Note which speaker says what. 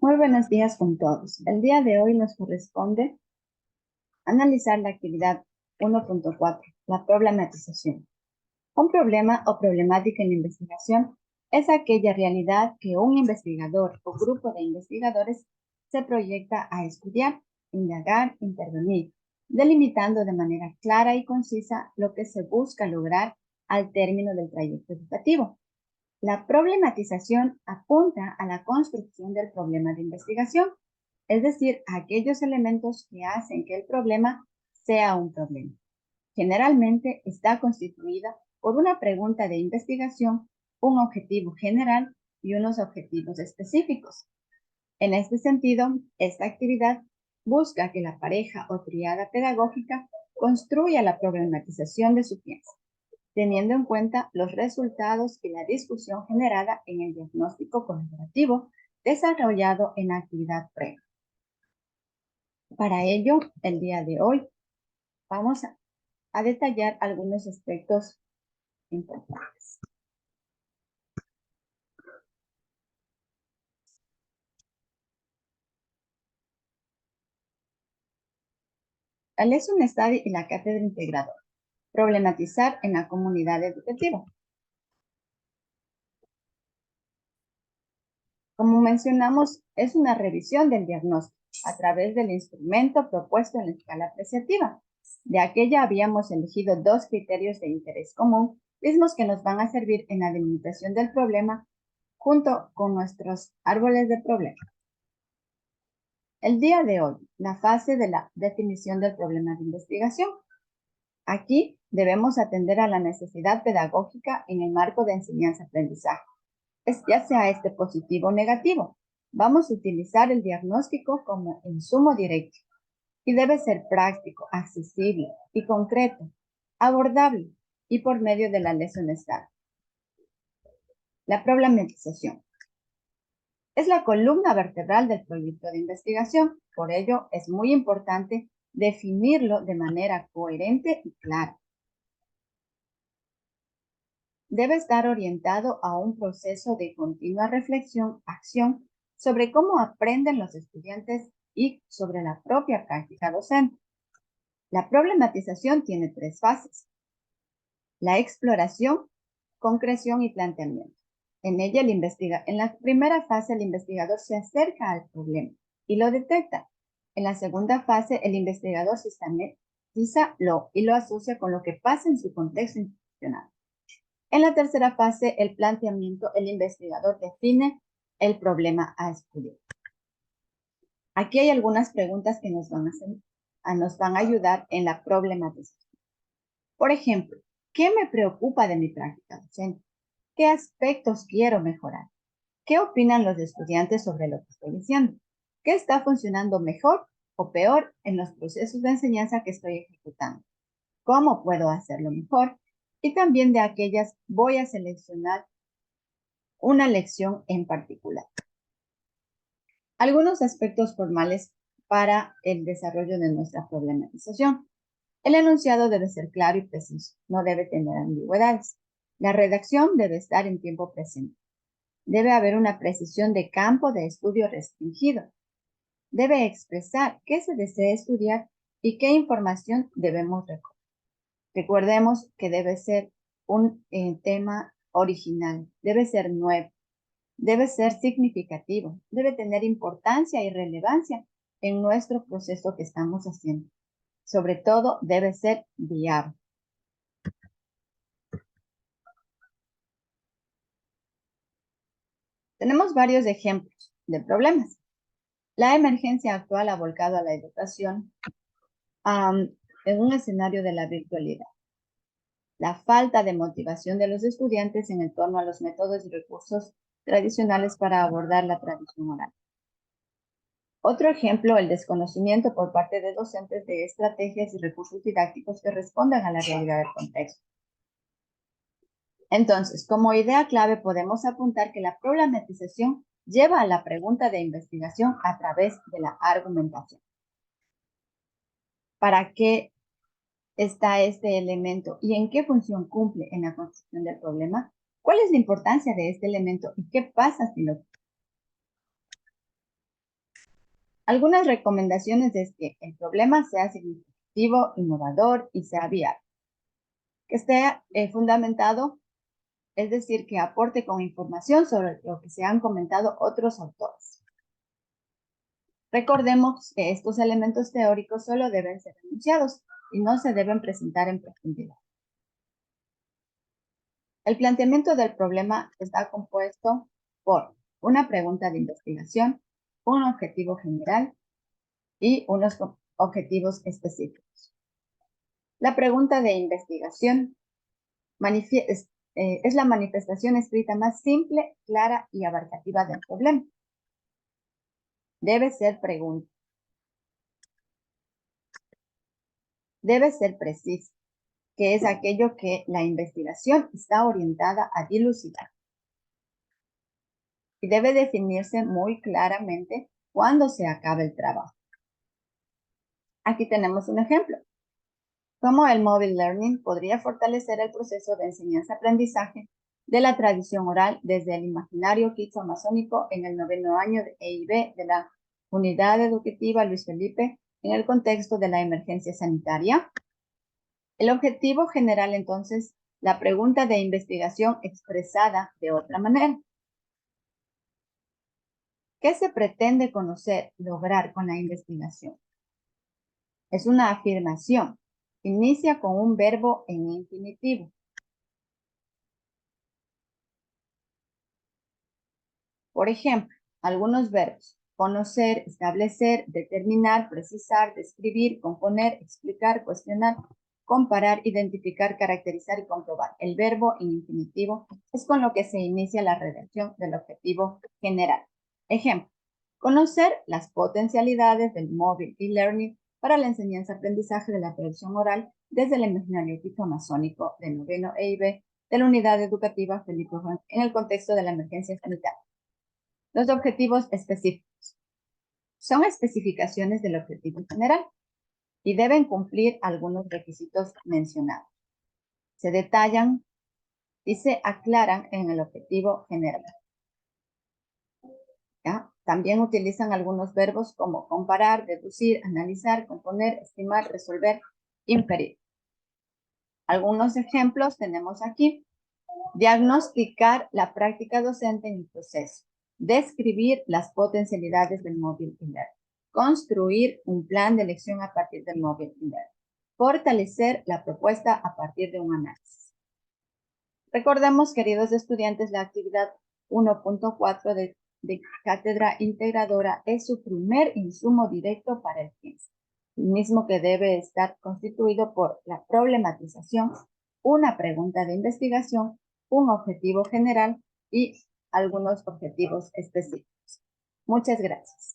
Speaker 1: Muy buenos días con todos. El día de hoy nos corresponde analizar la actividad 1.4, la problematización. Un problema o problemática en investigación es aquella realidad que un investigador o grupo de investigadores se proyecta a estudiar, indagar, intervenir, delimitando de manera clara y concisa lo que se busca lograr al término del trayecto educativo. La problematización apunta a la construcción del problema de investigación, es decir, a aquellos elementos que hacen que el problema sea un problema. Generalmente está constituida por una pregunta de investigación, un objetivo general y unos objetivos específicos. En este sentido, esta actividad busca que la pareja o triada pedagógica construya la problematización de su pieza, teniendo en cuenta los resultados y la discusión generada en el diagnóstico colaborativo desarrollado en la actividad previa. Para ello, el día de hoy vamos a detallar algunos aspectos importantes. La Lesson Study y la cátedra integradora. Problematizar en la comunidad educativa. Como mencionamos, es una revisión del diagnóstico a través del instrumento propuesto en la escala apreciativa. De aquella habíamos elegido dos criterios de interés común, mismos que nos van a servir en la delimitación del problema junto con nuestros árboles de problema. El día de hoy, la fase de la definición del problema de investigación. Aquí debemos atender a la necesidad pedagógica en el marco de enseñanza-aprendizaje, ya sea este positivo o negativo. Vamos a utilizar el diagnóstico como insumo directo y debe ser práctico, accesible y concreto, abordable y por medio de la Lesson Study. La problematización es la columna vertebral del proyecto de investigación. Por ello, es muy importante definirlo de manera coherente y clara. Debe estar orientado a un proceso de continua reflexión, acción, sobre cómo aprenden los estudiantes y sobre la propia práctica docente. La problematización tiene tres fases: la exploración, concreción y planteamiento. En la primera fase, el investigador se acerca al problema y lo detecta. En la segunda fase, el investigador sistematiza y lo asocia con lo que pasa en su contexto institucional. En la tercera fase, el planteamiento, el investigador define el problema a estudiar. Aquí hay algunas preguntas que nos van a ayudar en la problematización. Por ejemplo, ¿qué me preocupa de mi práctica docente? ¿Qué aspectos quiero mejorar? ¿Qué opinan los estudiantes sobre lo que estoy diciendo? ¿Qué está funcionando mejor o peor en los procesos de enseñanza que estoy ejecutando? ¿Cómo puedo hacerlo mejor? Y también de aquellas voy a seleccionar una lección en particular. Algunos aspectos formales para el desarrollo de nuestra problematización. El enunciado debe ser claro y preciso, no debe tener ambigüedades. La redacción debe estar en tiempo presente. Debe haber una precisión de campo de estudio restringido. Debe expresar qué se desea estudiar y qué información debemos recoger. Recordemos que debe ser un tema original, debe ser nuevo, debe ser significativo, debe tener importancia y relevancia en nuestro proceso que estamos haciendo. Sobre todo, debe ser viable. Tenemos varios ejemplos de problemas. La emergencia actual ha volcado a la educación en un escenario de la virtualidad. La falta de motivación de los estudiantes en torno a los métodos y recursos tradicionales para abordar la tradición oral. Otro ejemplo, el desconocimiento por parte de docentes de estrategias y recursos didácticos que respondan a la realidad del contexto. Entonces, como idea clave podemos apuntar que la problematización lleva a la pregunta de investigación a través de la argumentación. ¿Para qué está este elemento y en qué función cumple en la construcción del problema? ¿Cuál es la importancia de este elemento y qué pasa si lo... Algunas recomendaciones es que el problema sea significativo, innovador y sea viable. Que esté fundamentado, es decir, que aporte con información sobre lo que se han comentado otros autores. Recordemos que estos elementos teóricos solo deben ser enunciados y no se deben presentar en profundidad. El planteamiento del problema está compuesto por una pregunta de investigación, un objetivo general y unos objetivos específicos. La pregunta de investigación es la manifestación escrita más simple, clara y abarcativa del problema. Debe ser pregunta. Debe ser precisa, que es aquello que la investigación está orientada a dilucidar. Y debe definirse muy claramente cuándo se acaba el trabajo. Aquí tenemos un ejemplo. Cómo el Mobile Learning podría fortalecer el proceso de enseñanza-aprendizaje de la tradición oral desde el imaginario quechua-amazónico en el 9º año de EIB de la Unidad Educativa Luis Felipe en el contexto de la emergencia sanitaria. El objetivo general, entonces, la pregunta de investigación expresada de otra manera. ¿Qué se pretende conocer, lograr con la investigación? Es una afirmación. Inicia con un verbo en infinitivo. Por ejemplo, algunos verbos: conocer, establecer, determinar, precisar, describir, componer, explicar, cuestionar, comparar, identificar, caracterizar y comprobar. El verbo en infinitivo es con lo que se inicia la redacción del objetivo general. Ejemplo: conocer las potencialidades del Mobile e-Learning para la enseñanza-aprendizaje de la tradición oral desde el imaginario quechua-amazónico del 9º EIB de la Unidad Educativa Felipe Juan en el contexto de la emergencia sanitaria. Los objetivos específicos son especificaciones del objetivo general y deben cumplir algunos requisitos mencionados. Se detallan y se aclaran en el objetivo general. ¿Ya? También utilizan algunos verbos como comparar, deducir, analizar, componer, estimar, resolver, inferir. Algunos ejemplos tenemos aquí. Diagnosticar la práctica docente en el proceso. Describir las potencialidades del Mobile e-Learning. Construir un plan de lección a partir del Mobile e-Learning. Fortalecer la propuesta a partir de un análisis. Recordemos, queridos estudiantes, la actividad 1.4 de Cátedra Integradora es su primer insumo directo para el 15, el mismo que debe estar constituido por la problematización, una pregunta de investigación, un objetivo general y algunos objetivos específicos. Muchas gracias.